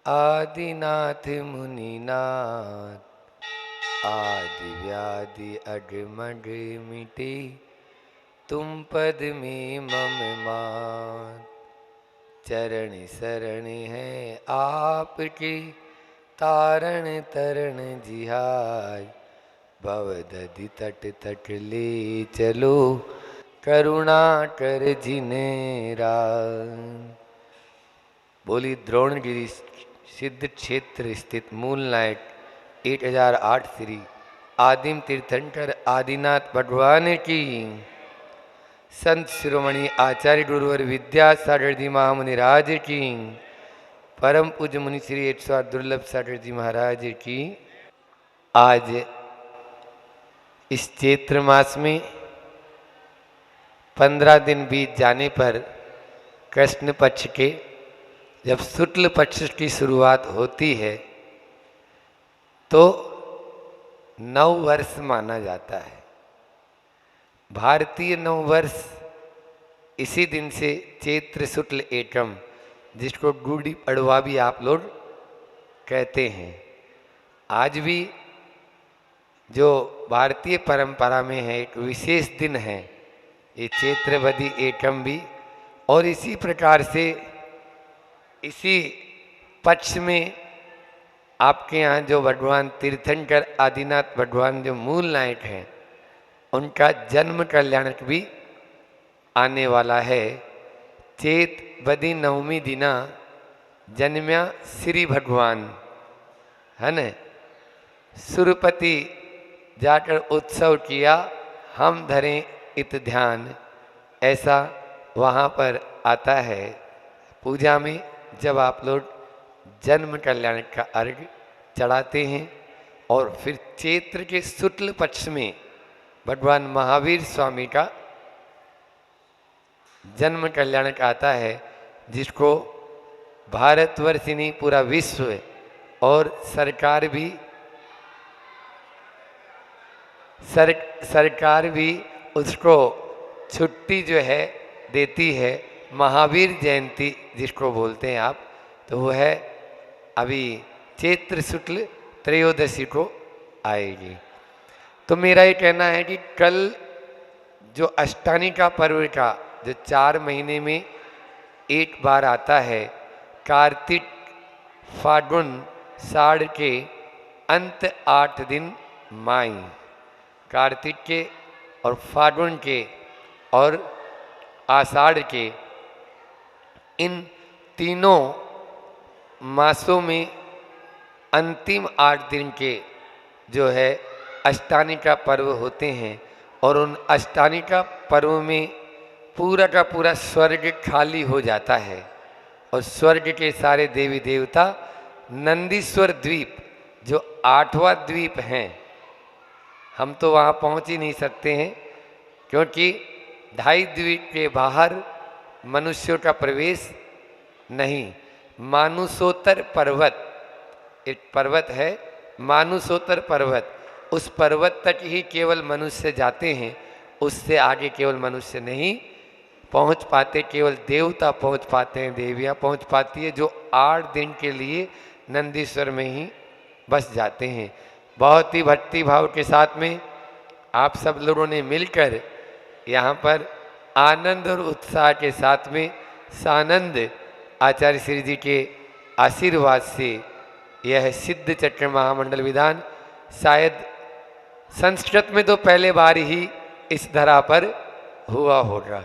आदिनाथ मुनिनाथ, आदि व्याधि अगमग मिटे, तुम पद में मम मान। चरण शरण है आपके, तारण तरण जिहाय। भवदधि तट तट ले चलो, करुणा कर जिन्हें राम। बोली द्रोणगिरी सिद्ध क्षेत्र स्थित मूल नायक 1008 श्री आदिम तीर्थंकर आदिनाथ भगवान की। संत शिरोमणि आचार्य गुरुवर विद्यासागर जी महामुनि राज की। परम पूज्य मुनि श्री 108 दुर्लभ सागर जी महाराज की। आज इस चैत्र मास में 15 दिन बीत जाने पर कृष्ण पक्ष के जब शुक्ल पक्ष की शुरुआत होती है तो नव वर्ष माना जाता है। भारतीय नव वर्ष इसी दिन से चैत्र शुक्ल एकम, जिसको गुड़ी पड़वा भी आप लोग कहते हैं, आज भी जो भारतीय परंपरा में है एक विशेष दिन है ये चैत्रवदी एकम भी। और इसी प्रकार से इसी पक्ष में आपके यहाँ जो भगवान तीर्थंकर आदिनाथ भगवान जो मूल नायक हैं उनका जन्म कल्याणक भी आने वाला है। चैत बदी नवमी दिना जन्म्या श्री भगवान है न। सुरपति जाकर उत्सव किया, हम धरें इत ध्यान, ऐसा वहाँ पर आता है पूजा में। जब आप लोग जन्म कल्याण का अर्घ चढ़ाते हैं और फिर चैत्र के शुक्ल पक्ष में भगवान महावीर स्वामी का जन्म कल्याणक आता है, जिसको भारतवर्ष नहीं पूरा विश्व और सरकार भी सरकार भी उसको छुट्टी जो है देती है। महावीर जयंती जिसको बोलते हैं आप, तो वो है अभी चैत्र शुक्ल त्रयोदशी को आएगी। तो मेरा ये कहना है कि कल जो अष्टानी का पर्व का जो 4 महीने में एक बार आता है, कार्तिक फागुन साढ़ के अंत 8 दिन माई, कार्तिक के और फागुन के और आषाढ़ के, इन तीनों मासों में अंतिम 8 दिन के जो है अष्टानी का पर्व होते हैं। और उन अष्टानी का पर्व में पूरा का पूरा स्वर्ग खाली हो जाता है और स्वर्ग के सारे देवी देवता नंदीश्वर द्वीप जो 8वां द्वीप हैं, हम तो वहाँ पहुँच ही नहीं सकते हैं क्योंकि 2.5 द्वीप के बाहर मनुष्यों का प्रवेश नहीं। मानुसोत्तर पर्वत एक पर्वत है, मानुसोत्तर पर्वत, उस पर्वत तक ही केवल मनुष्य जाते हैं, उससे आगे केवल मनुष्य नहीं पहुंच पाते, केवल देवता पहुंच पाते हैं, देवियां पहुंच पाती है, जो 8 दिन के लिए नंदीश्वर में ही बस जाते हैं। बहुत ही भक्ति भाव के साथ में आप सब लोगों ने मिलकर यहाँ पर आनंद और उत्साह के साथ में सानंद आचार्य श्री जी के आशीर्वाद से यह सिद्ध चक्र महामंडल विधान शायद संस्कृत में तो पहले बार ही इस धरा पर हुआ होगा।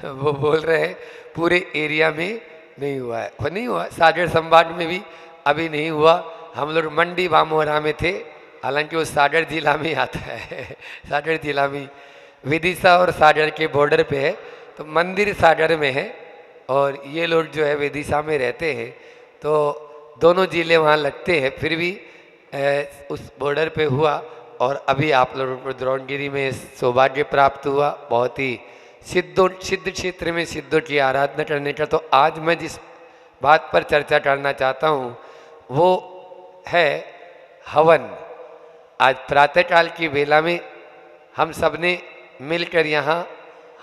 वो बोल रहे हैं पूरे एरिया में नहीं हुआ है, वो नहीं हुआ, सागर संभाग में भी अभी नहीं हुआ। हम लोग मंडी बामोहरा में थे, हालांकि वो सागर जिला में आता है। सागर जिला में विदिशा और सागर के बॉर्डर पे है, तो मंदिर सागर में है और ये लोग जो है विदिशा में रहते हैं, तो दोनों जिले वहाँ लगते हैं। फिर भी उस बॉर्डर पे हुआ और अभी आप लोगों को द्रोणगिरी में सौभाग्य प्राप्त हुआ, बहुत ही सिद्ध क्षेत्र में सिद्धों की आराधना करने का। तो आज मैं जिस बात पर चर्चा करना चाहता हूँ वो है हवन। आज प्रातःकाल की वेला में हम सब ने मिलकर यहाँ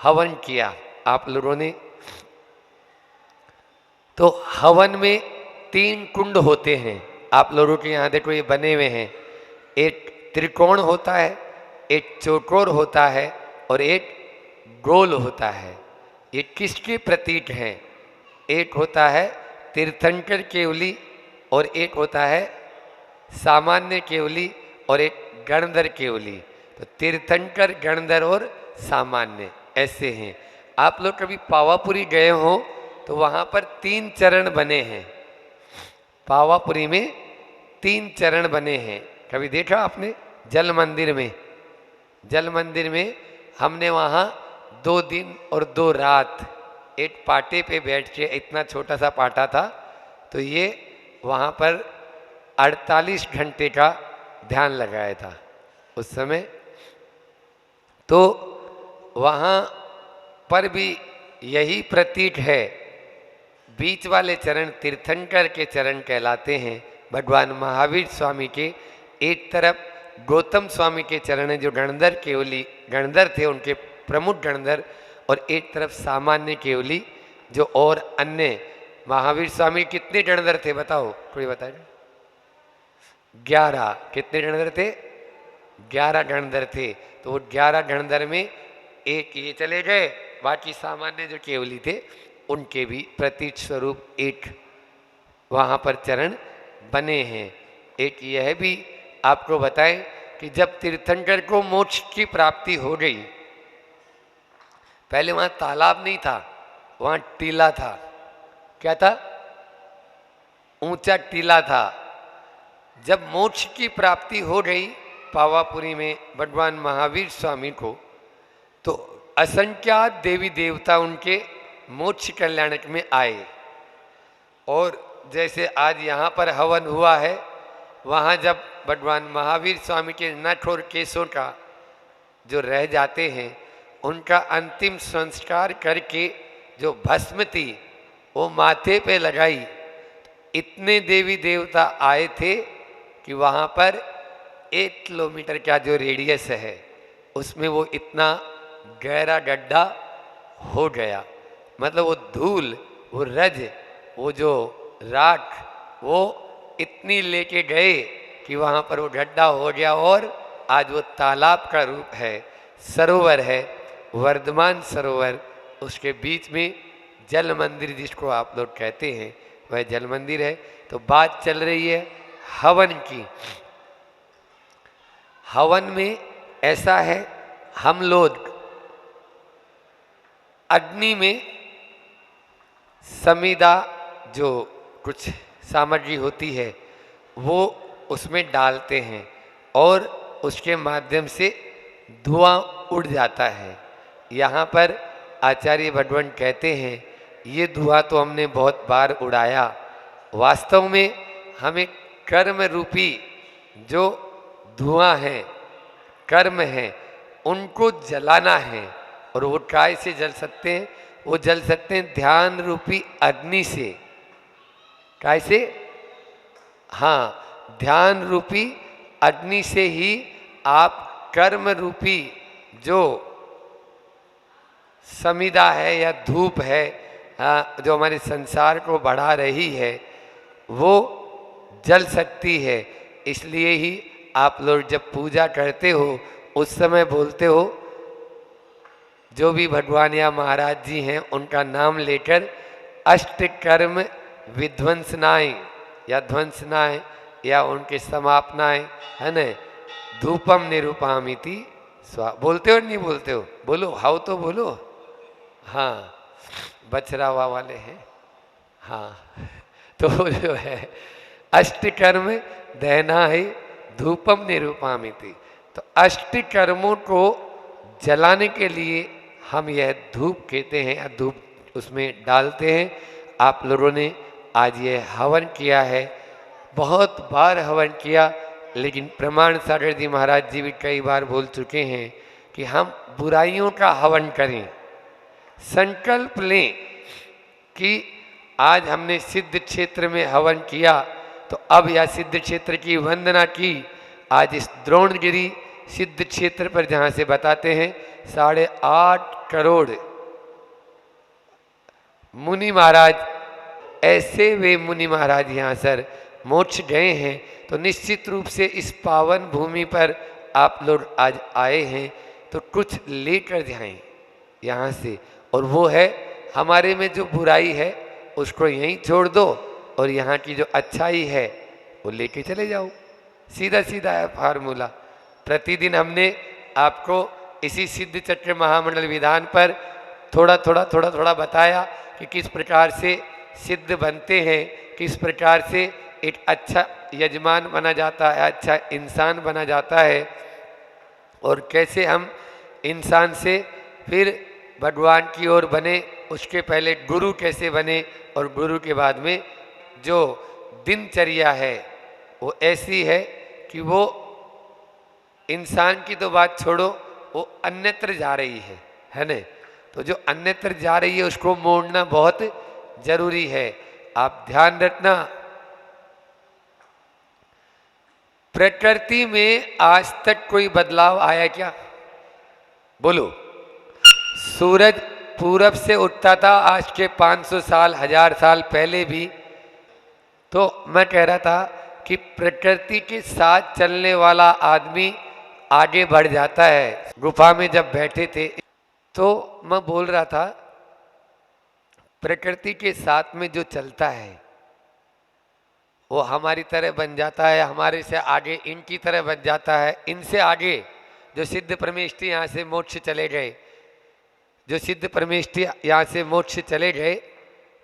हवन किया। आप लोगों ने तो हवन में 3 कुंड होते हैं। आप लोगों के यहाँ देखो ये बने हुए हैं। एक त्रिकोण होता है, एक चौकोर होता है और एक गोल होता है। ये किसके प्रतीक हैं? एक होता है तीर्थंकर केवली और एक होता है सामान्य केवली और एक गणधर केवली। तो तीर्थंकर, गणधर और सामान्य ऐसे हैं। आप लोग कभी पावापुरी गए हो तो वहाँ पर 3 चरण बने हैं। पावापुरी में 3 चरण बने हैं। कभी देखा आपने? जल मंदिर में, जल मंदिर में हमने वहाँ 2 दिन और 2 रात एक पाटे पे बैठ के, इतना छोटा सा पाटा था, तो ये वहाँ पर 48 घंटे का ध्यान लगाया था उस समय। तो वहाँ पर भी यही प्रतीक है। बीच वाले चरण तीर्थंकर के चरण कहलाते हैं। भगवान महावीर स्वामी के एक तरफ गौतम स्वामी के चरण जो गणधर केवली गणधर थे, उनके प्रमुख गणधर, और एक तरफ सामान्य केवली जो और अन्य। महावीर स्वामी कितने गणधर थे बताओ, कोई बताए? 11। कितने गणधर थे? 11 गणधर थे। तो वो 11 गणधर में एक ये चले गए, बाकी सामान्य जो केवली थे उनके भी प्रतीक स्वरूप एक वहाँ पर चरण बने हैं। एक यह भी आपको बताएं कि जब तीर्थंकर को मोक्ष की प्राप्ति हो गई, पहले वहाँ तालाब नहीं था, वहाँ टीला था। क्या था? ऊंचा टीला था। जब मोक्ष की प्राप्ति हो गई पावापुरी में भगवान महावीर स्वामी को, तो असंख्यात देवी देवता उनके मोक्ष कल्याणक में आए। और जैसे आज यहाँ पर हवन हुआ है, वहाँ जब भगवान महावीर स्वामी के नख और केशों का जो रह जाते हैं, उनका अंतिम संस्कार करके जो भस्म थी वो माथे पे लगाई। इतने देवी देवता आए थे कि वहाँ पर 1 किलोमीटर का जो रेडियस है उसमें वो इतना गहरा गड्ढा हो गया। मतलब वो धूल, वो रज, वो जो राख, वो इतनी लेके गए कि वहाँ पर वो गड्ढा हो गया और आज वो तालाब का रूप है, सरोवर है, वर्धमान सरोवर। उसके बीच में जल मंदिर जिसको आप लोग कहते हैं वह जल मंदिर है। तो बात चल रही है हवन की। हवन में ऐसा है, हम लोग अग्नि में समिधा जो कुछ सामग्री होती है वो उसमें डालते हैं और उसके माध्यम से धुआं उड़ जाता है। यहाँ पर आचार्य भगवान कहते हैं ये धुआं तो हमने बहुत बार उड़ाया, वास्तव में हमें कर्म रूपी जो धुआं है, कर्म है, उनको जलाना है। और वो काय से जल सकते हैं? वो जल सकते हैं ध्यान रूपी अग्नि से। काय से? हाँ, ध्यान रूपी अग्नि से ही आप कर्म रूपी जो समिधा है या धूप है, हाँ, जो हमारे संसार को बढ़ा रही है, वो जल सकती है। इसलिए ही आप लोग जब पूजा करते हो उस समय बोलते हो, जो भी भगवान या महाराज जी हैं उनका नाम लेकर अष्ट कर्म विध्वंसनाएं या ध्वंसनाएं या उनके समापनाएं, है न, धूपम निरूपामिति स्वा। बोलते हो नहीं बोलते हो? बोलो, हाउ तो बोलो। हाँ, बछरावा वाले हैं। हाँ, तो जो है अष्ट कर्म दहना है धूपम निरूपामिति। तो अष्ट कर्मों को जलाने के लिए हम यह धूप कहते हैं या धूप उसमें डालते हैं। आप लोगों ने आज ये हवन किया है, बहुत बार हवन किया, लेकिन प्रमाण सागर जी महाराज जी भी कई बार बोल चुके हैं कि हम बुराइयों का हवन करें। संकल्प लें कि आज हमने सिद्ध क्षेत्र में हवन किया, तो अब यह सिद्ध क्षेत्र की वंदना की। आज इस द्रोणगिरी सिद्ध क्षेत्र पर जहाँ से बताते हैं 8.5 करोड़ मुनि महाराज ऐसे वे मुनि महाराज यहाँ सर मोक्ष गए हैं, तो निश्चित रूप से इस पावन भूमि पर आप लोग आज आए हैं तो कुछ लेकर जाएं यहाँ से, और वो है हमारे में जो बुराई है उसको यहीं छोड़ दो और यहाँ की जो अच्छाई है वो लेके चले जाओ। सीधा सीधा है फार्मूला। प्रतिदिन हमने आपको इसी सिद्ध चक्र महामंडल विधान पर थोड़ा थोड़ा बताया कि किस प्रकार से सिद्ध बनते हैं, किस प्रकार से एक अच्छा यजमान बना जाता है, अच्छा इंसान बना जाता है, और कैसे हम इंसान से फिर भगवान की ओर बने, उसके पहले गुरु कैसे बने, और गुरु के बाद में जो दिनचर्या है वो ऐसी है कि वो इंसान की तो बात छोड़ो, वो अन्यत्र जा रही है ना। तो जो अन्यत्र जा रही है उसको मोड़ना बहुत जरूरी है। आप ध्यान रखना, प्रकृति में आज तक कोई बदलाव आया क्या? बोलो। सूरज पूरब से उठता था आज के 500 साल 1000 साल पहले भी। तो मैं कह रहा था कि प्रकृति के साथ चलने वाला आदमी आगे बढ़ जाता है। गुफा में जब बैठे थे तो मैं बोल रहा था, प्रकृति के साथ में जो चलता है वो हमारी तरह बन जाता है, हमारे से आगे इनकी तरह बन जाता है, इनसे आगे जो सिद्ध परमेष्ठी यहाँ से मोक्ष चले गए, जो सिद्ध परमेष्ठी यहाँ से मोक्ष चले गए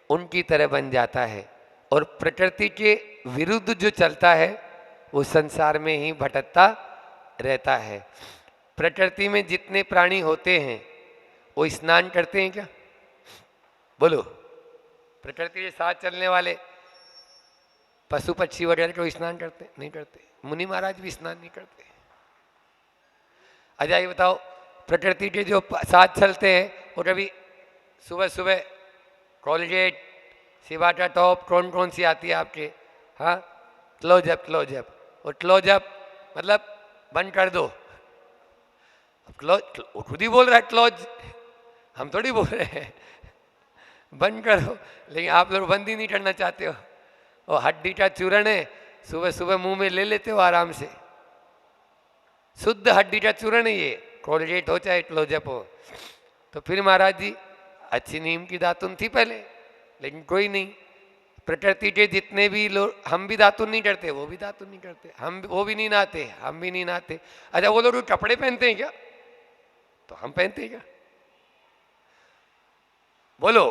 उनकी तरह बन जाता है। और प्रकृति के विरुद्ध जो चलता है वो संसार में ही भटकता रहता है। प्रकृति में जितने प्राणी होते हैं वो स्नान करते हैं क्या? बोलो। प्रकृति के साथ चलने वाले पशु पक्षी वगैरह को स्नान करते नहीं करते? मुनि महाराज भी स्नान नहीं करते। अच्छा ये बताओ, प्रकृति के जो साथ चलते हैं वो कभी सुबह सुबह कोलगेट, सिवाटा टॉप कौन कौन सी आती है आपके? हाँ, क्लोजअप। और क्लोजअप मतलब बंद कर दो। क्लोज खुद ही बोल रहा है क्लोज, हम थोड़ी बोल रहे हैं बंद करो, लेकिन आप लोग बंद ही नहीं करना चाहते हो। और हड्डी का चूर्ण है, सुबह सुबह मुंह में ले लेते हो आराम से। शुद्ध हड्डी का चूर्ण है ये, कोलगेट हो चाहे क्लोजअप हो। तो फिर महाराज जी अच्छी नीम की दातुन थी पहले, लेकिन कोई नहीं। प्रकृति के जितने भी लोग, हम भी दातुन नहीं करते, वो भी दातुन नहीं करते, वो भी नहीं नहाते, हम भी नहीं नहाते। अच्छा वो लोग कपड़े पहनते हैं क्या? तो हम पहनते हैं क्या? बोलो।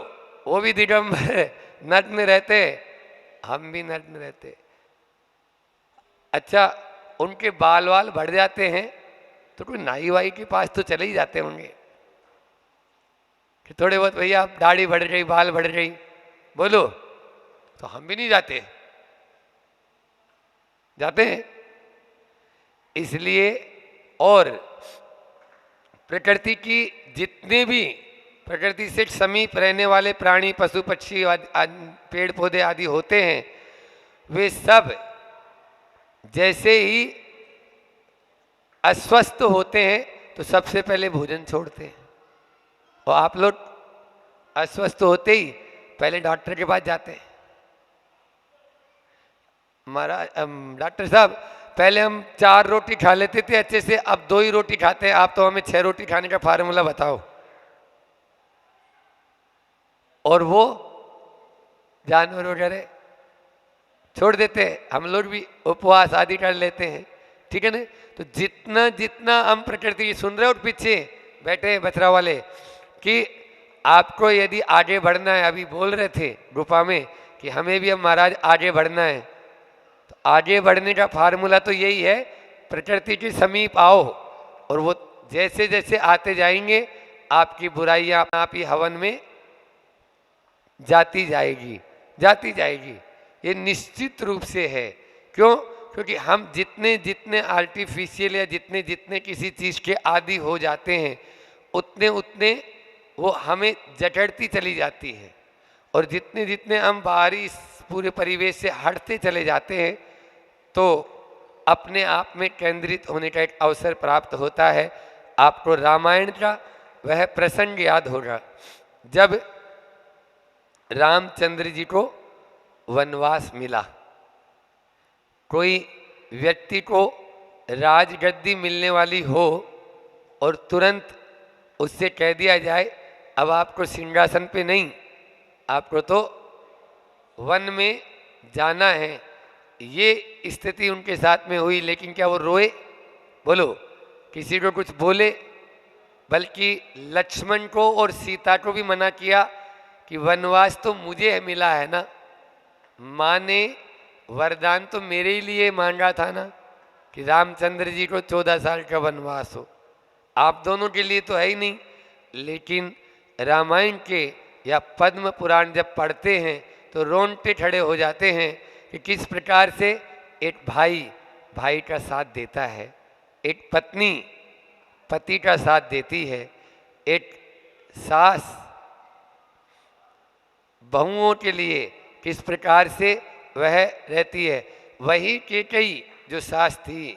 वो भी दिगंबर नग्न में रहते, हम भी नग्न में रहते। अच्छा उनके बाल वाल बढ़ जाते हैं तो कोई नाई वाई के पास तो चले ही जाते होंगे कि थोड़े बहुत भैया दाढ़ी बढ़ गई, बाल बढ़ गई, बोलो। तो हम भी नहीं जाते, जाते हैं इसलिए। और प्रकृति की जितने भी प्रकृति से समीप रहने वाले प्राणी, पशु पक्षी, पेड़ पौधे आदि होते हैं, वे सब जैसे ही अस्वस्थ होते हैं तो सबसे पहले भोजन छोड़ते हैं। और आप लोग अस्वस्थ होते ही पहले डॉक्टर के पास जाते हैं। महाराज डॉक्टर साहब पहले हम 4 रोटी खा लेते थे अच्छे से, अब 2 ही रोटी खाते हैं, आप तो हमें 6 रोटी खाने का फार्मूला बताओ। और वो जानवर वगैरह छोड़ देते हैं, हम लोग भी उपवास आदि कर लेते हैं, ठीक है ना। तो जितना जितना हम प्रकृति सुन रहे हो पीछे बैठे हैं बछड़ा वाले कि आपको यदि आगे बढ़ना है, अभी बोल रहे थे गुफा में कि हमें भी अब महाराज आगे बढ़ना है, तो आगे बढ़ने का फार्मूला तो यही है, प्रकृति के समीप आओ और वो जैसे जैसे आते जाएंगे आपकी बुराइयां आप ही हवन में जाती जाएगी, जाती जाएगी। ये निश्चित रूप से है। क्यों? क्योंकि हम जितने जितने आर्टिफिशियल या जितने जितने किसी चीज़ के आदी हो जाते हैं उतने उतने वो हमें जकड़ती चली जाती है। और जितने जितने हम बाहरी इस पूरे परिवेश से हटते चले जाते हैं तो अपने आप में केंद्रित होने का एक अवसर प्राप्त होता है। आपको रामायण का वह प्रसंग याद होगा जब रामचंद्र जी को वनवास मिला। कोई व्यक्ति को राजगद्दी मिलने वाली हो और तुरंत उससे कह दिया जाए अब आपको सिंहासन पे नहीं, आपको तो वन में जाना है, ये स्थिति उनके साथ में हुई। लेकिन क्या वो रोए? बोलो, किसी को कुछ बोले? बल्कि लक्ष्मण को और सीता को भी मना किया कि वनवास तो मुझे मिला है ना, माँ ने वरदान तो मेरे ही लिए मांगा था ना कि रामचंद्र जी को 14 साल का वनवास हो, आप दोनों के लिए तो है ही नहीं। लेकिन रामायण के या पद्म पुराण जब पढ़ते हैं तो रोंगटे खड़े हो जाते हैं कि किस प्रकार से एक भाई भाई का साथ देता है, एक पत्नी पति का साथ देती है, एक सास बहुओं के लिए किस प्रकार से वह रहती है। वही कैकेयी जो सास थी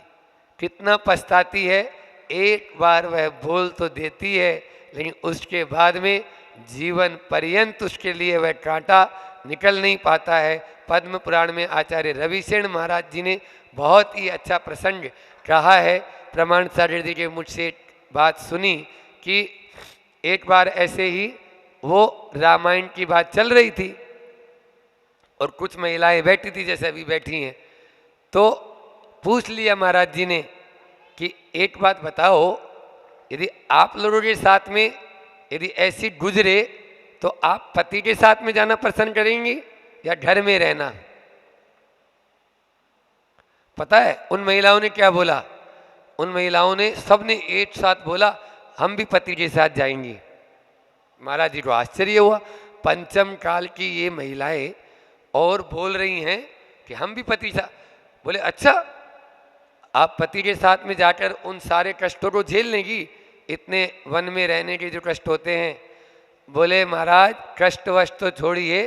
कितना पछताती है, एक बार वह बोल तो देती है लेकिन उसके बाद में जीवन पर्यंत उसके लिए वह कांटा निकल नहीं पाता है। पद्म पुराण में आचार्य रविसेन महाराज जी ने बहुत ही अच्छा प्रसंग कहा है। प्रमाण सागर जी के मुझसे बात सुनी कि एक बार ऐसे ही वो रामायण की बात चल रही थी और कुछ महिलाएं बैठी थी जैसे अभी बैठी हैं, तो पूछ लिया महाराज जी ने कि एक बात बताओ, यदि आप लोगों के साथ में यदि ऐसी गुजरे तो आप पति के साथ में जाना पसंद करेंगे या घर में रहना? पता है उन महिलाओं ने क्या बोला? उन महिलाओं ने सबने एक साथ बोला हम भी पति के साथ जाएंगे। महाराज जी को आश्चर्य हुआ, पंचम काल की ये महिलाएं और बोल रही हैं कि हम भी पति साथ। बोले अच्छा, आप पति के साथ में जाकर उन सारे कष्टों को झेल लेंगी, इतने वन में रहने के जो कष्ट होते हैं? बोले महाराज कष्ट वष्ट तो छोड़िए,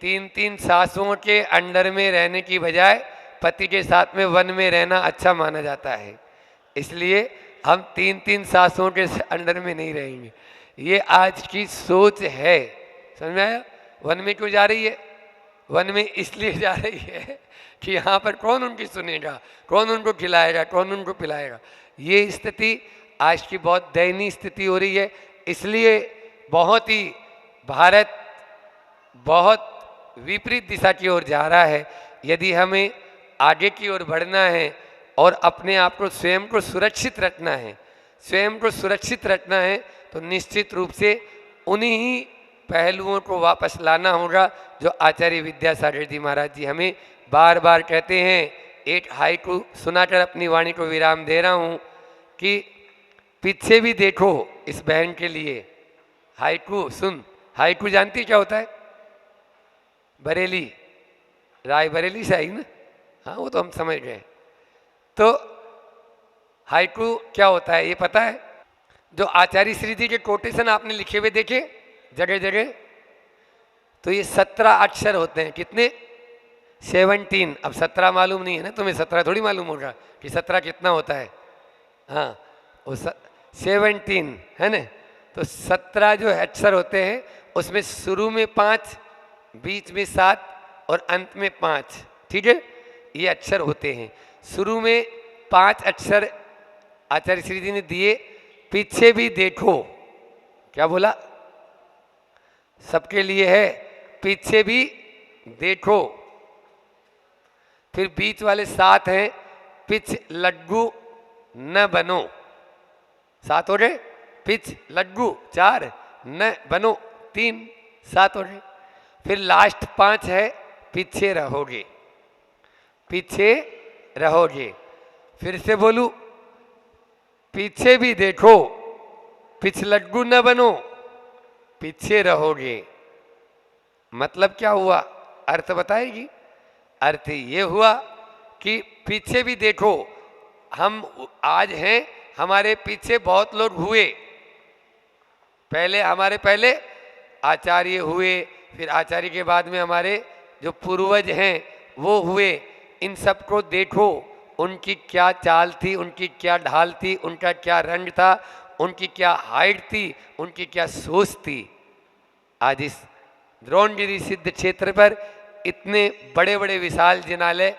3-3 सासुओं के अंडर में रहने की बजाय पति के साथ में वन में रहना अच्छा माना जाता है, इसलिए हम 3-3 सासुओं के अंडर में नहीं रहेंगे। ये आज की सोच है, समझ में आया? वन में क्यों जा रही है? वन में इसलिए जा रही है कि यहाँ पर कौन उनकी सुनेगा, कौन उनको खिलाएगा, कौन उनको पिलाएगा। ये स्थिति आज की बहुत दयनीय स्थिति हो रही है। इसलिए बहुत ही भारत बहुत विपरीत दिशा की ओर जा रहा है। यदि हमें आगे की ओर बढ़ना है और अपने आप को स्वयं को सुरक्षित रखना है, स्वयं को सुरक्षित रखना है, तो निश्चित रूप से उन्हीं ही पहलुओं को वापस लाना होगा जो आचार्य विद्यासागर जी महाराज जी हमें बार बार कहते हैं। एक हाइकू सुनाकर अपनी वाणी को विराम दे रहा हूँ कि पीछे भी देखो इस बहन के लिए। हाइकू सुन, हाइकू जानती क्या होता है? बरेली, राय बरेली से आई ना, हाँ वो तो हम समझ गए। तो हाइकू क्या होता है ये पता है? जो आचार्य श्री जी के कोटेशन आपने लिखे हुए देखे जगह जगह, तो ये 17 अक्षर होते हैं। कितने? 17। अब 17 मालूम नहीं है ना तुम्हें, 17 थोड़ी मालूम होगा कि 17 कितना होता है। हाँ वो 17 है ना। तो 17 जो अक्षर होते हैं उसमें शुरू में 5, बीच में 7 और अंत में 5, ठीक है, ये अक्षर होते हैं। शुरू में 5 अक्षर आचार्य श्री जी ने दिए, पीछे भी देखो, क्या बोला? सबके लिए है, पीछे भी देखो। फिर बीच वाले 7 हैं, पिछ लड्डू न बनो, 7 हो गए। पिछ लड्डू 4, न बनो 3, 7 हो गए। फिर लास्ट 5 है, पीछे रहोगे, पीछे रहोगे। फिर से बोलू, पीछे भी देखो, पिछ लड्डू न बनो, पीछे रहोगे। मतलब क्या हुआ? अर्थ बताएगी। अर्थ ये हुआ कि पीछे भी देखो, हम आज हैं, हमारे पीछे बहुत लोग हुए, पहले हमारे पहले आचार्य हुए, फिर आचार्य के बाद में हमारे जो पूर्वज हैं वो हुए। इन सबको देखो, उनकी क्या चाल थी, उनकी क्या ढाल थी, उनका क्या रंग था, उनकी क्या हाइट थी, उनकी क्या सोच थी। आज इस द्रोणगिरी सिद्ध क्षेत्र पर इतने बड़े बड़े विशाल जिनालय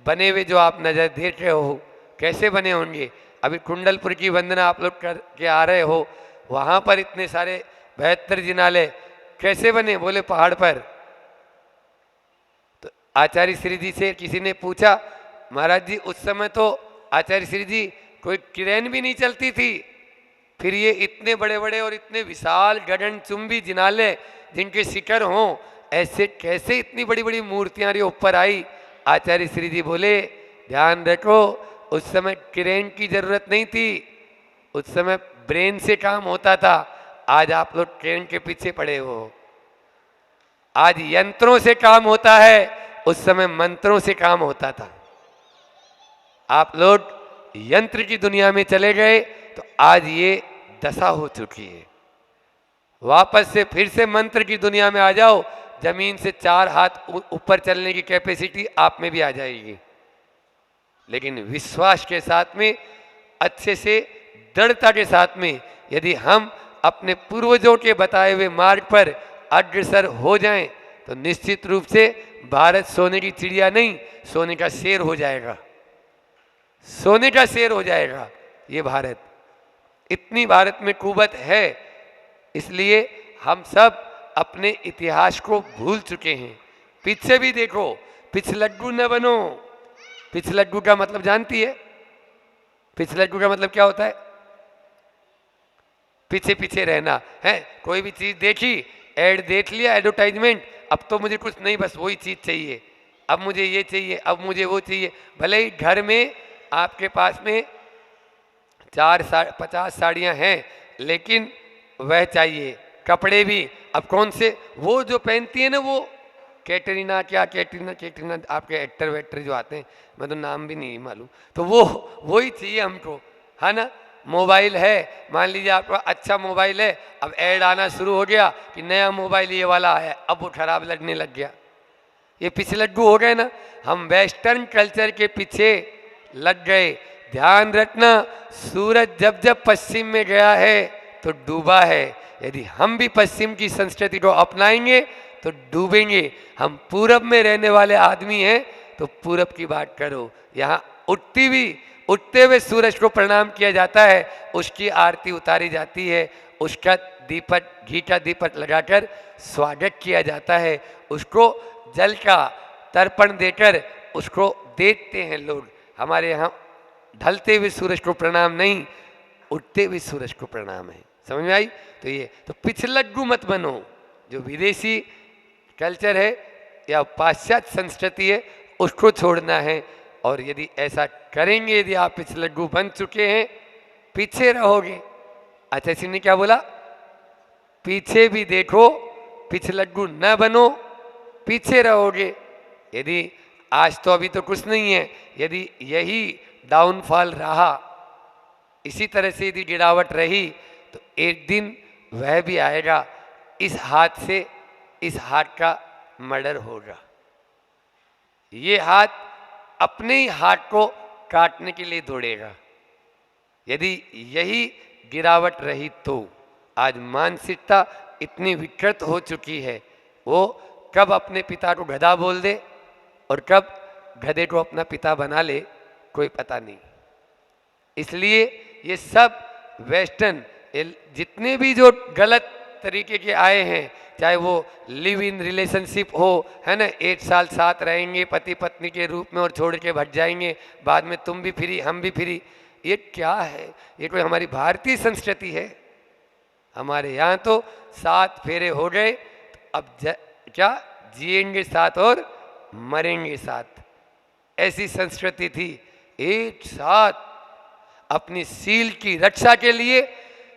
बने हुए जो आप नजर देख रहे हो, कैसे बने होंगे। अभी कुंडलपुर की वंदना आप लोग करके आ रहे हो, वहां पर इतने सारे 72 जिनालय कैसे बने, बोले पहाड़ पर। तो आचार्य श्री जी से किसी ने पूछा, महाराज जी उस समय तो आचार्य श्री जी कोई क्रेन भी नहीं चलती थी, फिर ये इतने बड़े बड़े और इतने विशाल गगनचुंबी जिनालय जिनके शिखर हों, ऐसे कैसे इतनी बड़ी बड़ी मूर्तियां ऊपर आई। आचार्य श्री जी बोले, ध्यान रखो, उस समय क्रेन की जरूरत नहीं थी, उस समय ब्रेन से काम होता था। आज आप लोग ट्रेन के पीछे पड़े हो, आज यंत्रों से काम होता है, उस समय मंत्रों से काम होता था। आप लोग यंत्र की दुनिया में चले गए तो आज ये दशा हो चुकी है। वापस से फिर से मंत्र की दुनिया में आ जाओ, जमीन से 4 हाथ ऊपर चलने की कैपेसिटी आप में भी आ जाएगी। लेकिन विश्वास के साथ में, अच्छे से दृढ़ता के साथ में, यदि हम अपने पूर्वजों के बताए हुए मार्ग पर अग्रसर हो जाएं, तो निश्चित रूप से भारत सोने की चिड़िया नहीं, सोने का शेर हो जाएगा, सोने का शेर हो जाएगा ये भारत। इतनी भारत में कुवत है, इसलिए हम सब अपने इतिहास को भूल चुके हैं। पीछे भी देखो, पिछलग्गू न बनो। पिछलग्गू का मतलब जानती है? पिछलग्गू का मतलब क्या होता है? पीछे पीछे रहना है। कोई भी चीज देखी, एड देख लिया, एडवर्टाइजमेंट, अब तो मुझे कुछ नहीं, बस वही चीज चाहिए, अब मुझे ये चाहिए, अब मुझे वो चाहिए। भले ही घर में आपके पास में 50 साड़ियां हैं, लेकिन वह चाहिए। कपड़े भी अब कौन से, वो जो पहनती है ना, वो कैटरीना, क्या कैटरीना आपके एक्टर वेक्टर जो आते हैं, मैं तो नाम भी नहीं मालूम, तो वो ही चाहिए हमको, है ना। मोबाइल है, मान लीजिए आपका अच्छा मोबाइल है, अब ऐड आना शुरू हो गया कि नया मोबाइल ये वाला है, अब वो खराब लगने लग गया। ये पिछलग्गू हो गए ना, हम वेस्टर्न कल्चर के पीछे लग गए। ध्यान रखना, सूरज जब जब पश्चिम में गया है तो डूबा है। यदि हम भी पश्चिम की संस्कृति को अपनाएंगे तो डूबेंगे। हम पूरब में रहने वाले आदमी हैं, तो पूरब की बात करो। यहाँ उठते हुए सूरज को प्रणाम किया जाता है, उसकी आरती उतारी जाती है, उसका दीपक, घी का दीपक लगाकर स्वागत किया जाता है, उसको जल का तर्पण देकर उसको देखते हैं लोग। हमारे यहाँ ढलते हुए सूरज को प्रणाम नहीं, उठते हुए सूरज को प्रणाम है। समझ में आई? तो ये तो पिछलग्गू मत बनो। जो विदेशी कल्चर है या पाश्चात्य संस्कृति है, उसको छोड़ना है। और यदि ऐसा करेंगे, यदि आप पिछलग्गू बन चुके हैं, पीछे रहोगे। अच्छा, सिंह ने क्या बोला? पीछे भी देखो, पिछलग्गू न बनो, पीछे रहोगे। यदि आज तो अभी तो कुछ नहीं है, यदि यही डाउनफॉल रहा, इसी तरह से यदि गिरावट रही, तो एक दिन वह भी आएगा, इस हाथ से इस हाथ का मर्डर होगा। ये हाथ अपने ही हाथ को काटने के लिए दौड़ेगा। यदि यही गिरावट रही तो आज मानसिकता इतनी विकृत हो चुकी है, वो कब अपने पिता को गधा बोल दे और कब गधे को अपना पिता बना ले, कोई पता नहीं। इसलिए ये सब वेस्टर्न जितने भी जो गलत तरीके के आए हैं, चाहे वो लिव इन रिलेशनशिप हो, है ना, 1 साल साथ रहेंगे पति पत्नी के रूप में और छोड़ के भट जाएंगे, बाद में तुम भी फ्री हम भी फ्री, ये क्या है? ये कोई हमारी भारतीय संस्कृति है? हमारे यहाँ तो 7 फेरे हो गए, अब क्या जिएंगे साथ और मरेंगे साथ, ऐसी संस्कृति थी। एक साथ अपनी सील की रक्षा के लिए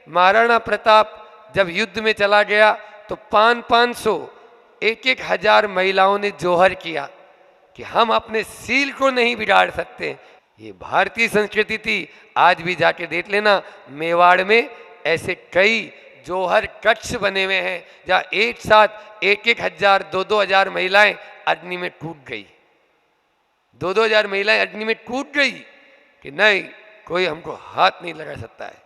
महाराणा प्रताप जब युद्ध में चला गया तो 500 1-1 हजार महिलाओं ने जोहर किया कि हम अपने सील को नहीं बिगाड़ सकते। ये भारतीय संस्कृति थी। आज भी जाके देख लेना, मेवाड़ में ऐसे कई जोहर कक्ष बने हुए हैं जहाँ एक साथ 1-1 हजार 2-2 हजार महिलाएं अग्नि में कूद गई। 2-2 हजार महिलाएं अग्नि में कूद गई कि नहीं, कोई हमको हाथ नहीं लगा सकता है।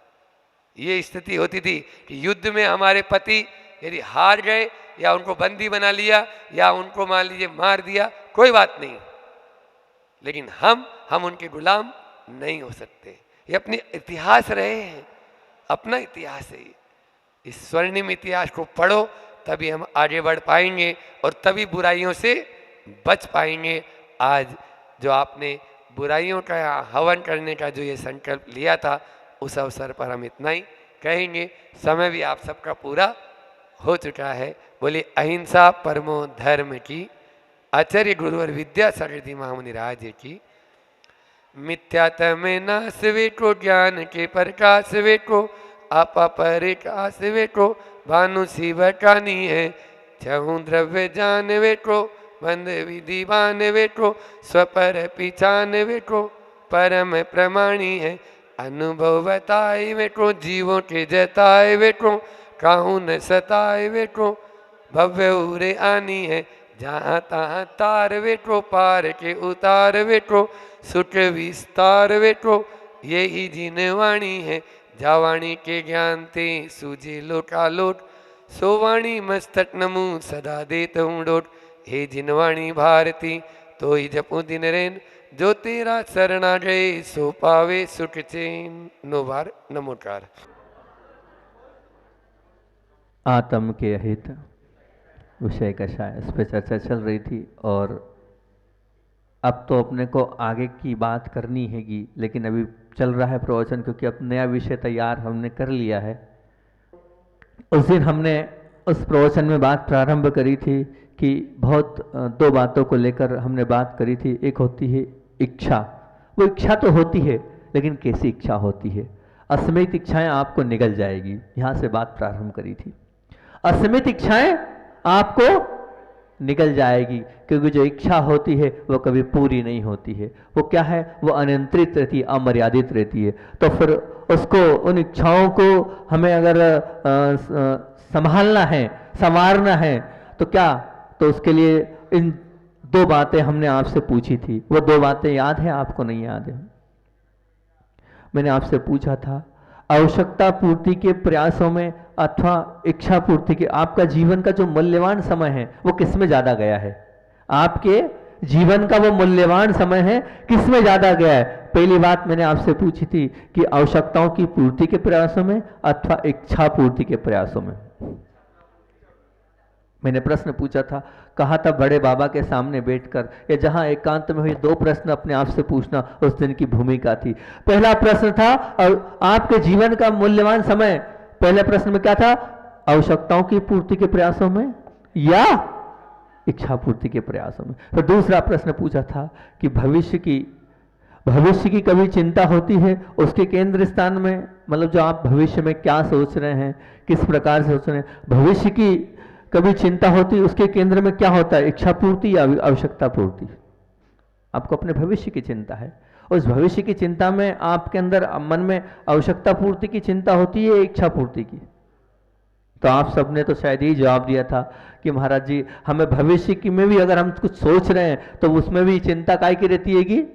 ये स्थिति होती थी कि युद्ध में हमारे पति यदि हार गए या उनको बंदी बना लिया या उनको मान लीजिए मार दिया, कोई बात नहीं, लेकिन हम उनके गुलाम नहीं हो सकते। ये अपने इतिहास रहे हैं, अपना इतिहास है ये। इस स्वर्णिम इतिहास को पढ़ो, तभी हम आगे बढ़ पाएंगे और तभी बुराइयों से बच पाएंगे। आज जो आपने बुराइयों का हवन करने का जो ये संकल्प लिया था, उस अवसर पर हम इतना ही कहेंगे। समय भी आप सबका पूरा हो चुका है। बोले अहिंसा परमो धर्म की, आचार्य गुरुवर विद्या सागर महामुनि राज की। मिथ्यात्म नाश वेको, ज्ञान के प्रकाश वेको, आपा परिकाश वेको, भानु शिव कानी है, छहु द्रव्य जान वेको, बंद विधि बान वेको, स्वपर पिछान वेको, परम प्रमाणी है, अनुभव बताए वेको, जीवों के जताए वेको, काहू न सताए वेको, भव्य उरे आनी है, जहाँ तहाँ तार वेको, पार के उतार वेको, सुख विस्तार वेको, यही जिनवाणी है, जावाणी के ज्ञान ते सूझे लोटालोट, सोवाणी मस्तक नमू सदा देत हूँ डोट, हे जिनवाणी भारती तो ही जपू दिन रेन, जो तेरा शरणा गए सो पावे सुख चैन। नोबार नमोकार। आत्म के अहित विषय का शायद इस पर चर्चा चल रही थी, और अब तो अपने को आगे की बात करनी हैगी, लेकिन अभी चल रहा है प्रवचन, क्योंकि अब नया विषय तैयार हमने कर लिया है। उस दिन हमने उस प्रवचन में बात प्रारंभ करी थी कि बहुत दो बातों को लेकर हमने बात करी थी। एक होती है इच्छा, वो इच्छा तो होती है, लेकिन कैसी इच्छा होती है। असीमित इच्छाएं आपको निगल जाएगी, यहाँ से बात प्रारंभ करी थी। असीमित इच्छाएं आपको निकल जाएगी, क्योंकि जो इच्छा होती है वो कभी पूरी नहीं होती है। वो क्या है, वो अनियंत्रित रहती है, अमर्यादित रहती है। तो फिर उसको, उन इच्छाओं को हमें अगर संभालना है, संवारना है, तो क्या, तो उसके लिए इन दो बातें हमने आपसे पूछी थी। वो दो बातें याद है आपको? नहीं याद है? मैंने आपसे पूछा था, आवश्यकता पूर्ति के प्रयासों में अथवा इच्छा पूर्ति के, आपका जीवन का जो मूल्यवान समय है वो किस में ज्यादा गया है? आपके जीवन का वो मूल्यवान समय है किस में ज्यादा गया है? पहली बात मैंने आपसे पूछी थी कि आवश्यकताओं की पूर्ति के प्रयासों में अथवा इच्छा पूर्ति के प्रयासों में। मैंने प्रश्न पूछा था, कहा था बड़े बाबा के सामने बैठकर या जहां एकांत में हुई, दो प्रश्न अपने आप से पूछना उस दिन की भूमिका थी। पहला प्रश्न था, और आपके जीवन का मूल्यवान समय, पहले प्रश्न में क्या था? आवश्यकताओं की पूर्ति के प्रयासों में या इच्छा पूर्ति के प्रयासों में। फिर दूसरा प्रश्न पूछा था कि भविष्य की कभी चिंता होती है, उसके केंद्र स्थान में, मतलब जो आप भविष्य में क्या सोच रहे हैं, किस प्रकार से सोच रहे हैं, भविष्य की कभी चिंता होती है, उसके केंद्र में क्या होता है? इच्छा पूर्ति या आवश्यकता पूर्ति? आपको अपने भविष्य की चिंता है, उस भविष्य की चिंता में आपके अंदर मन में आवश्यकता पूर्ति की चिंता होती है, इच्छा पूर्ति की? तो आप सबने तो शायद यही जवाब दिया था कि महाराज जी, हमें भविष्य की में भी अगर हम कुछ सोच रहे हैं तो उसमें भी चिंता काय की रहती है कि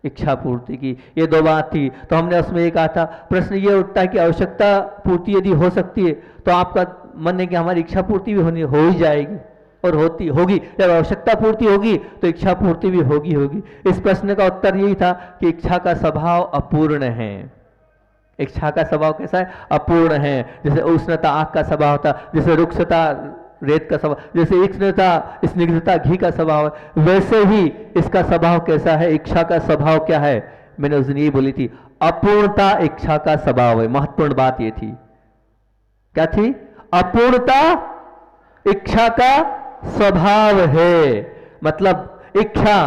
इच्छा पूर्ति की। ये दो बात थी। तो हमने उसमें ये कहा था, प्रश्न ये उठता है कि आवश्यकता पूर्ति यदि हो सकती है तो आपका मन है कि हमारी इच्छा पूर्ति भी हो ही जाएगी, और होगी। जब आवश्यकता पूर्ति होगी तो इच्छा पूर्ति भी होगी। इस प्रश्न का उत्तर यही था कि इच्छा का स्वभाव अपूर्ण है। इच्छा का स्वभाव कैसा है? अपूर्ण है। जैसे उष्णता आग का स्वभाव होता, जैसे रुक्षता रेत का स्वभाव, जैसे स्निग्धता स्निग्धता घी का स्वभाव है, वैसे ही इसका स्वभाव कैसा है? इच्छा का स्वभाव क्या है? मैंने उस दिन ये बोली थी, अपूर्णता इच्छा का स्वभाव है। महत्वपूर्ण बात ये थी। क्या थी? अपूर्णता इच्छा का स्वभाव है। मतलब इच्छा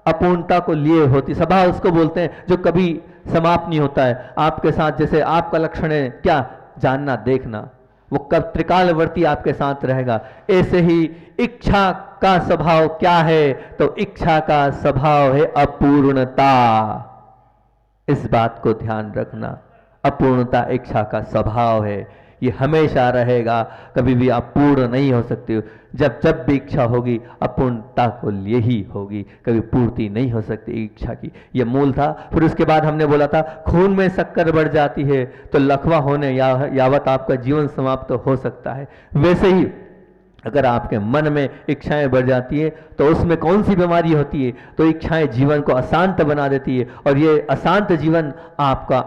अपूर्णता को लिए होती, स्वभाव उसको बोलते हैं जो कभी समाप्त नहीं होता है। आपके साथ जैसे आपका लक्षण है क्या? जानना, देखना, वो कब त्रिकालवर्ती आपके साथ रहेगा। ऐसे ही इच्छा का स्वभाव क्या है? तो इच्छा का स्वभाव है अपूर्णता। इस बात को ध्यान रखना, अपूर्णता इच्छा का स्वभाव है। ये हमेशा रहेगा, कभी भी आप पूर्ण नहीं हो सकते हो। जब भी इच्छा होगी अपूर्णता को लिए ही होगी, कभी पूर्ति नहीं हो सकती इच्छा की। ये मूल था। फिर उसके बाद हमने बोला था, खून में शक्कर बढ़ जाती है तो लकवा होने यावत आपका जीवन समाप्त हो सकता है। वैसे ही अगर आपके मन में इच्छाएं बढ़ जाती है तो उसमें कौन सी बीमारी होती है? तो इच्छाएं जीवन को अशांत बना देती है और ये अशांत जीवन आपका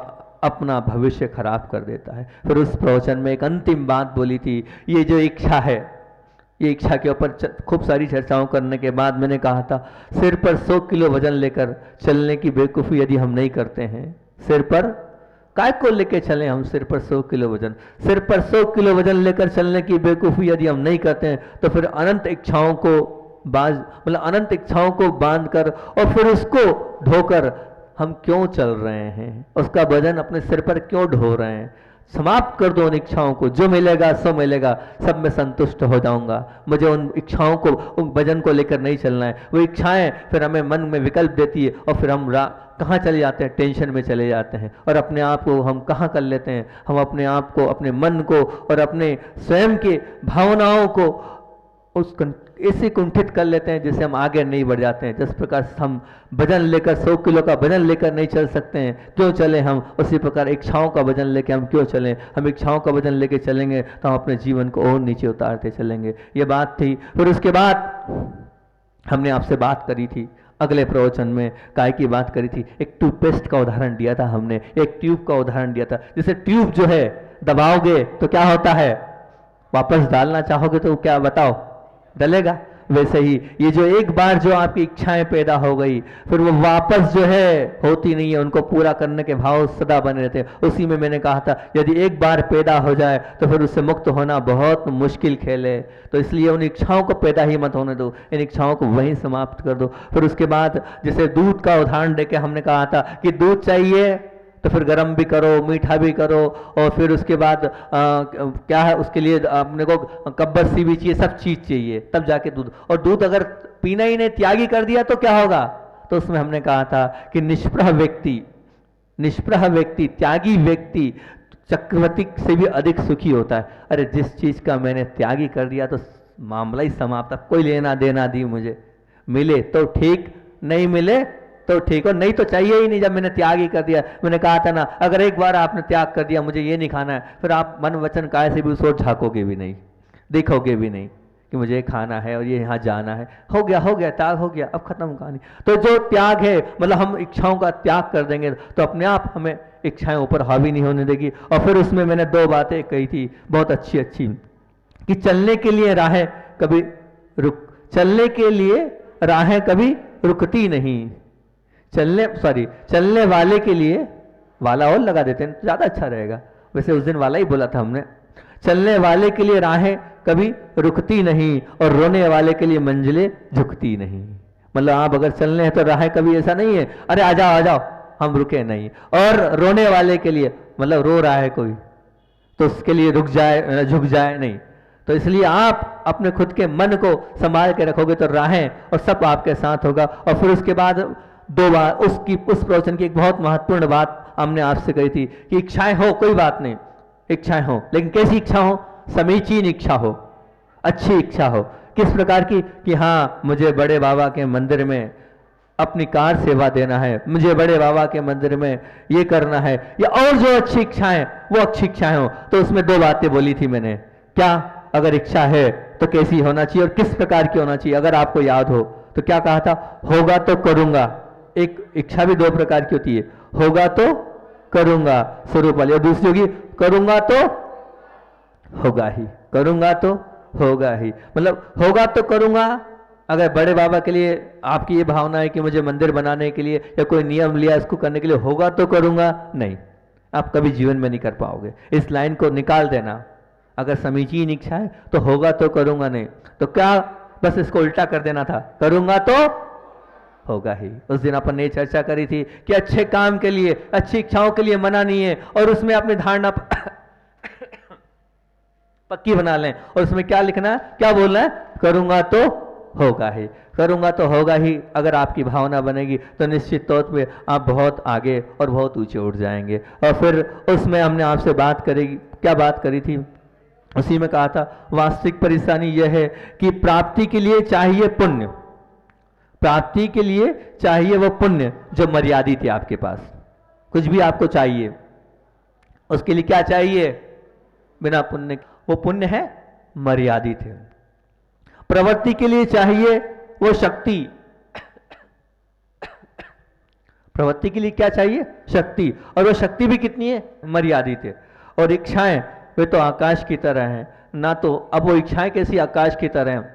अपना भविष्य खराब कर देता है। फिर उस प्रवचन में एक अंतिम बात बोली थी, ये जो इच्छा है, ये इच्छा के ऊपर खूब सारी चर्चाओं करने के बाद मैंने कहा था, सिर पर 100 किलो वजन लेकर चलने की बेवकूफ़ी यदि हम नहीं करते हैं, सिर पर काय को लेके चलें हम, सिर पर 100 किलो वजन, सिर पर 100 किलो वजन लेकर चलने की बेवकूफ़ी यदि हम नहीं करते हैं तो फिर अनंत इच्छाओं को अनंत इच्छाओं को बांध कर और फिर उसको ढोकर हम क्यों चल रहे हैं? उसका वजन अपने सिर पर क्यों ढो रहे हैं? समाप्त कर दो उन इच्छाओं को, जो मिलेगा सो मिलेगा, सब में संतुष्ट हो जाऊंगा, मुझे उन इच्छाओं को, उन वजन को लेकर नहीं चलना है। वो इच्छाएं फिर हमें मन में विकल्प देती है और फिर हम कहाँ चले जाते हैं? टेंशन में चले जाते हैं और अपने आप को हम कहाँ कर लेते हैं? हम अपने आप को, अपने मन को और अपने स्वयं की भावनाओं को ऐसे कुंठित कर लेते हैं जिससे हम आगे नहीं बढ़ जाते हैं। जिस प्रकार से हम वजन लेकर 100 किलो का वजन लेकर नहीं चल सकते हैं, क्यों चले हम? उसी प्रकार इच्छाओं का वजन लेकर हम क्यों चलें? हम इच्छाओं का वजन लेकर चलेंगे तो हम अपने जीवन को और नीचे उतारते चलेंगे। ये बात थी। फिर उसके बाद हमने आपसे बात करी थी, अगले प्रवचन में काय की बात करी थी, एक टूथपेस्ट का उदाहरण दिया था हमने, एक ट्यूब का उदाहरण दिया था। जैसे ट्यूब जो है दबाओगे तो क्या होता है? वापस डालना चाहोगे तो क्या बताओ, डलेगा? वैसे ही ये जो एक बार जो आपकी इच्छाएं पैदा हो गई, फिर वो वापस जो है होती नहीं है, उनको पूरा करने के भाव सदा बने रहते हैं। उसी में मैंने कहा था, यदि एक बार पैदा हो जाए तो फिर उससे मुक्त होना बहुत मुश्किल खेल है। तो इसलिए उन इच्छाओं को पैदा ही मत होने दो, इन इच्छाओं को वहीं समाप्त कर दो। फिर उसके बाद जैसे दूध का उदाहरण देके हमने कहा था कि दूध चाहिए तो फिर गर्म भी करो, मीठा भी करो, और फिर उसके बाद क्या है, उसके लिए अपने को कब्बसी भी चाहिए, सब चीज़ चाहिए, तब जाके दूध। और दूध अगर पीना ही नहीं, त्यागी कर दिया तो क्या होगा? तो उसमें हमने कहा था कि निष्प्रह व्यक्ति, त्यागी व्यक्ति चक्रवर्ती से भी अधिक सुखी होता है। अरे जिस चीज़ का मैंने त्यागी कर दिया तो मामला ही समाप्त, अब कोई लेना देना दी मुझे, मिले तो ठीक, नहीं मिले तो ठीक, और नहीं तो चाहिए ही नहीं। जब मैंने त्याग ही कर दिया, मैंने कहा था ना, अगर एक बार आपने त्याग कर दिया, मुझे ये नहीं खाना है, फिर आप मन वचन काय से भी उस ओर झाँकोगे भी नहीं, देखोगे भी नहीं कि मुझे खाना है और ये यहाँ जाना है। हो गया, त्याग हो गया, अब खत्म कहानी। तो जो त्याग है, मतलब हम इच्छाओं का त्याग कर देंगे तो अपने आप हमें इच्छाएं ऊपर हावी नहीं होने देगी। और फिर उसमें मैंने 2 बातें कही थी बहुत अच्छी कि चलने के लिए राहें कभी रुकती नहीं। चलने वाले के लिए, वाला और लगा देते हैं तो ज़्यादा अच्छा रहेगा, वैसे उस दिन वाला ही बोला था हमने। चलने वाले के लिए राहें कभी रुकती नहीं और रोने वाले के लिए मंजिलें झुकती नहीं। मतलब आप अगर चलने हैं तो राहें कभी ऐसा नहीं है अरे आ जाओ हम रुके नहीं, और रोने वाले के लिए मतलब रो रहा है कोई तो उसके लिए रुक जाए, झुक जाए नहीं। तो इसलिए आप अपने खुद के मन को संभाल के रखोगे तो राहें और सब आपके साथ होगा। और फिर उसके बाद 2 बार उस प्रवचन की एक बहुत महत्वपूर्ण बात हमने आपसे कही थी कि इच्छाएं हो, कोई बात नहीं, इच्छाएं हो, लेकिन कैसी इच्छा हो? समीचीन इच्छा हो, अच्छी इच्छा हो। किस प्रकार की? कि हाँ, मुझे बड़े बाबा के मंदिर में अपनी कार सेवा देना है, मुझे बड़े बाबा के मंदिर में ये करना है, या और जो अच्छी इच्छाएं, वो अच्छी इच्छाएं हो। तो उसमें 2 बातें बोली थी मैंने। क्या? अगर इच्छा है तो कैसी होना चाहिए और किस प्रकार की होना चाहिए? अगर आपको याद हो तो क्या कहा था? होगा तो करूंगा। एक इच्छा भी 2 प्रकार की होती है, होगा तो करूंगा स्वरूप वाली, और दूसरी होगी करूंगा तो होगा ही, करूंगा तो होगा ही। मतलब होगा तो करूंगा, अगर बड़े बाबा के लिए आपकी ये भावना है कि मुझे मंदिर बनाने के लिए या कोई नियम लिया इसको करने के लिए, होगा तो करूंगा नहीं, आप कभी जीवन में नहीं कर पाओगे। इस लाइन को निकाल देना। अगर समीचीन इच्छा है तो होगा तो करूंगा नहीं, तो क्या बस इसको उल्टा कर देना था, करूंगा तो होगा ही। उस दिन अपन ने चर्चा करी थी कि अच्छे काम के लिए, अच्छी इच्छाओं के लिए मना नहीं है, और उसमें अपनी धारणा पक्की बना लें, और उसमें क्या लिखना है, क्या बोलना है? करूंगा तो होगा ही, करूंगा तो होगा ही। अगर आपकी भावना बनेगी तो निश्चित तौर पे आप बहुत आगे और बहुत ऊंचे उठ जाएंगे। और फिर उसमें हमने आपसे बात करेगी, क्या बात करी थी? उसी में कहा था वास्तविक परेशानी यह है कि प्राप्ति के लिए चाहिए पुण्य, प्राप्ति के लिए चाहिए वो पुण्य जो मर्यादित है आपके पास। कुछ भी आपको चाहिए, उसके लिए क्या चाहिए? बिना पुण्य, वो पुण्य है मर्यादित है। प्रवृत्ति के लिए चाहिए वो शक्ति। प्रवृत्ति के लिए क्या चाहिए? शक्ति। और वो शक्ति भी कितनी है? मर्यादित है। और इच्छाएं वे तो आकाश की तरह हैं ना। तो अब वो इच्छाएं कैसी? आकाश की तरह हैं।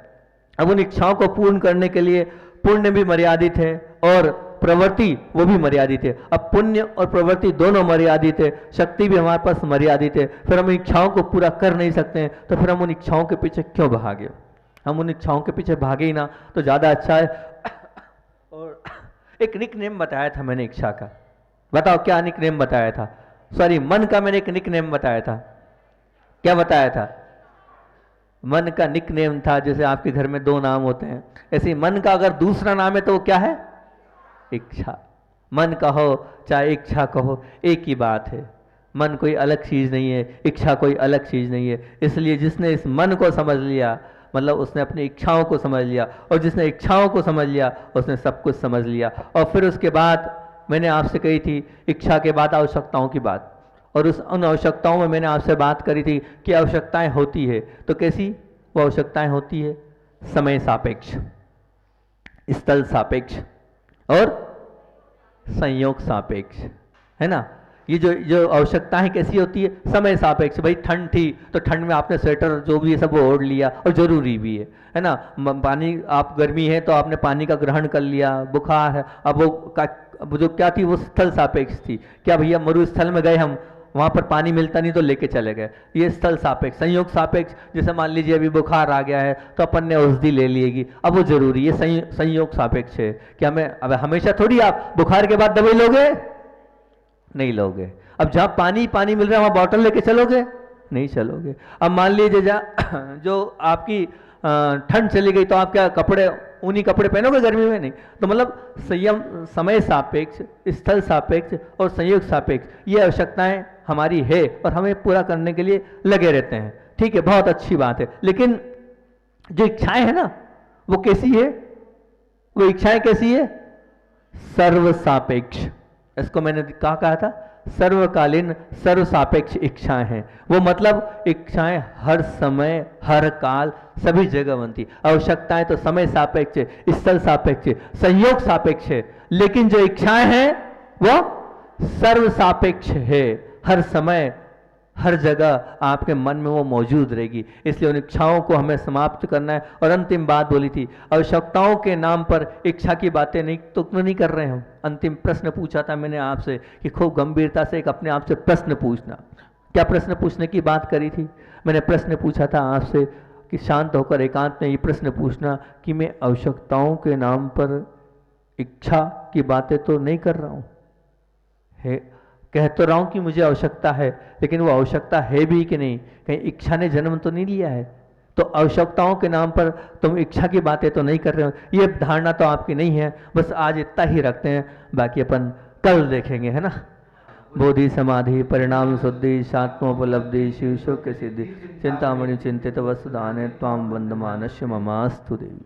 अब उन इच्छाओं को पूर्ण करने के लिए पुण्य भी मर्यादित है और प्रवृत्ति वो भी मर्यादित है। अब पुण्य और प्रवृत्ति दोनों मर्यादित है, शक्ति भी हमारे पास मर्यादित है। फिर हम इच्छाओं को पूरा कर नहीं सकते हैं, तो फिर हम उन इच्छाओं के पीछे क्यों भागे? हम उन इच्छाओं के पीछे भागे ही ना तो ज़्यादा अच्छा है। और एक निक नेम बताया था मैंने इच्छा का। बताओ क्या निक नेम बताया था? सॉरी, मन का मैंने एक निक नेम बताया था। क्या बताया था? मन का निक नेम था, जैसे आपके घर में 2 नाम होते हैं, ऐसे मन का अगर दूसरा नाम है तो वो क्या है? इच्छा। मन कहो चाहे इच्छा कहो, एक ही बात है। मन कोई अलग चीज नहीं है, इच्छा कोई अलग चीज नहीं है। इसलिए जिसने इस मन को समझ लिया, मतलब उसने अपनी इच्छाओं को समझ लिया, और जिसने इच्छाओं को समझ लिया उसने सब कुछ समझ लिया। और फिर उसके बाद मैंने आपसे कही थी इच्छा के बाद आवश्यकताओं की बात, और उन आवश्यकताओं में मैंने आपसे बात करी थी कि आवश्यकताएं होती है तो कैसी वो आवश्यकताएं होती है? समय सापेक्ष, स्थल सापेक्ष और संयोग सापेक्ष, है ना। ये जो आवश्यकताएं कैसी होती है? समय सापेक्ष। भाई ठंड थी तो ठंड में आपने स्वेटर जो भी है सब वो ओढ़ लिया, और जरूरी भी है ना। पानी, आप गर्मी है तो आपने पानी का ग्रहण कर लिया। बुखार है, अब वो जो क्या थी वो स्थल सापेक्ष थी। क्या भैया मरुस्थल में गए हम, वहाँ पर पानी मिलता नहीं तो लेके चले गए, ये स्थल सापेक्ष। संयोग सापेक्ष, जैसे मान लीजिए अभी बुखार आ गया है तो अपन ने औषधि ले लिएगी, अब वो जरूरी, ये संयोग सापेक्ष है। क्या मैं अब हमेशा थोड़ी आप बुखार के बाद दवाई लोगे? नहीं लोगे। अब जहाँ पानी पानी मिल रहा है वहाँ बॉटल लेके चलोगे? नहीं चलोगे। अब मान लीजिए जो आपकी ठंड चली गई तो आप क्या कपड़े, ऊनी कपड़े पहनोगे गर्मी में? नहीं। तो मतलब संयम, समय सापेक्ष, स्थल सापेक्ष और संयोग सापेक्ष, ये आवश्यकताएं हमारी है और हमें पूरा करने के लिए लगे रहते हैं। ठीक है, बहुत अच्छी बात है। लेकिन जो इच्छाएं है ना वो कैसी है? वो इच्छाएं कैसी है? सर्व सापेक्ष। इसको मैंने कहा था सर्वकालीन सर्व सापेक्ष इच्छाएं हैं। वो मतलब इच्छाएं हर समय हर काल सभी जगह बनती। आवश्यकताएं तो समय सापेक्ष है, स्थल सापेक्ष है, संयोग सापेक्ष है, लेकिन जो इच्छाएं हैं वो सर्व सापेक्ष है। हर समय हर जगह आपके मन में वो मौजूद रहेगी। इसलिए उन इच्छाओं को हमें समाप्त करना है। और अंतिम बात बोली थी, आवश्यकताओं के नाम पर इच्छा की बातें नहीं कर रहे हैं हम। अंतिम प्रश्न पूछा था मैंने आपसे कि खूब गंभीरता से एक अपने आप से प्रश्न पूछना। क्या प्रश्न पूछने की बात करी थी? मैंने प्रश्न पूछा था आपसे कि शांत होकर एकांत में ये प्रश्न पूछना कि मैं आवश्यकताओं के नाम पर इच्छा की बातें तो नहीं कर रहा हूँ, कह तो रहा हूं कि मुझे आवश्यकता है, लेकिन वो आवश्यकता है भी कि नहीं, कहीं इच्छा ने जन्म तो नहीं लिया है? तो आवश्यकताओं के नाम पर तुम इच्छा की बातें तो नहीं कर रहे हो, ये धारणा तो आपकी नहीं है। बस आज इतना ही रखते हैं, बाकी अपन कल देखेंगे, है ना। बोधि समाधि परिणाम शुद्धि शात्मोपलब्धि शिव के सिद्धि चिंतामणि चिंतित वसुदाने त्वाम वंदमानस्य ममास्तु देवी।